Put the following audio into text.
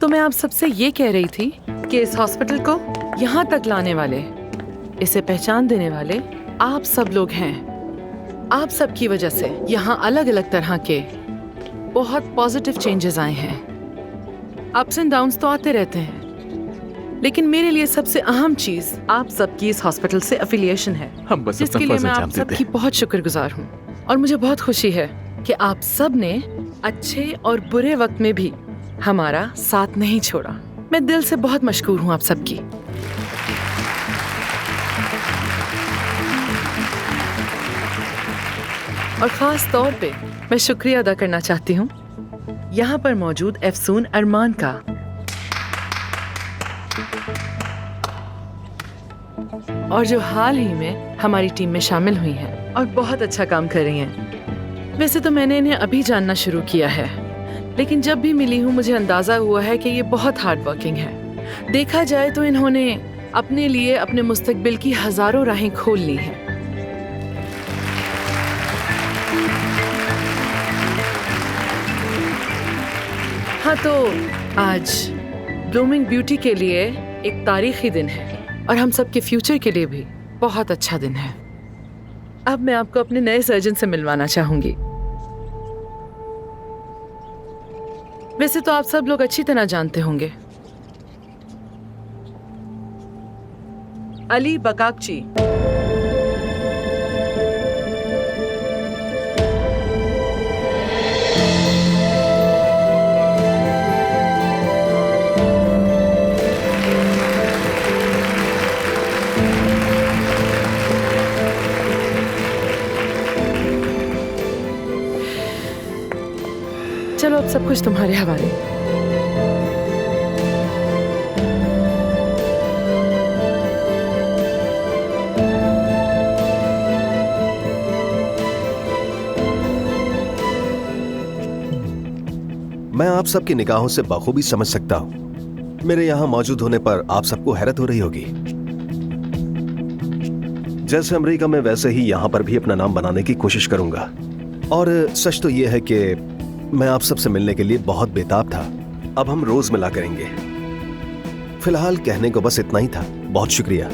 मैं आप सबसे ये कह रही थी कि इस हॉस्पिटल को यहाँ तक लाने वाले, इसे पहचान देने वाले आप सब लोग हैं। आप सब की वजह से यहाँ अलग अलग तरह के बहुत पॉजिटिव चेंजेस आए हैं। अप्स एंड डाउन्स तो आते रहते हैं, लेकिन मेरे लिए सबसे अहम चीज आप सबकी इस हॉस्पिटल से एफिलिएशन है, हम बस जिसके लिए मैं आप सबकी बहुत शुक्रगुजार हूँ। और मुझे बहुत खुशी है कि आप सब ने अच्छे और बुरे वक्त में भी हमारा साथ नहीं छोड़ा। मैं दिल से बहुत मशकूर हूँ आप सबकी। और खास तौर पे मैं शुक्रिया अदा करना चाहती हूँ यहाँ पर मौजूद अफसून अरमान का। और जो हाल ही में हमारी टीम में शामिल हुई हैं और बहुत अच्छा काम कर रही हैं। वैसे तो मैंने इन्हें अभी जानना शुरू किया है, लेकिन जब भी मिली हूँ मुझे अंदाजा हुआ है कि ये बहुत हार्ड वर्किंग है। देखा जाए तो इन्होंने अपने लिए अपने मुस्तकबिल की हजारों राहें खोल ली हैं। हाँ, तो आज ब्लूमिंग ब्यूटी के लिए एक तारीखी दिन है और हम सब के फ्यूचर के लिए भी बहुत अच्छा दिन है। अब मैं आपको अपने नए सर्जन से मिलवाना चाहूंगी। वैसे तो आप सब लोग अच्छी तरह जानते होंगे, अली बकाकची। चलो अब सब कुछ तुम्हारे हवाले। मैं आप सबकी निगाहों से बखूबी समझ सकता हूं। मेरे यहां मौजूद होने पर आप सबको हैरत हो रही होगी। जैसे अमेरिका में वैसे ही यहां पर भी अपना नाम बनाने की कोशिश करूंगा। और सच तो यह है कि मैं आप सबसे मिलने के लिए बहुत बेताब था। अब हम रोज मिला करेंगे। फिलहाल कहने को बस इतना ही था। बहुत शुक्रिया।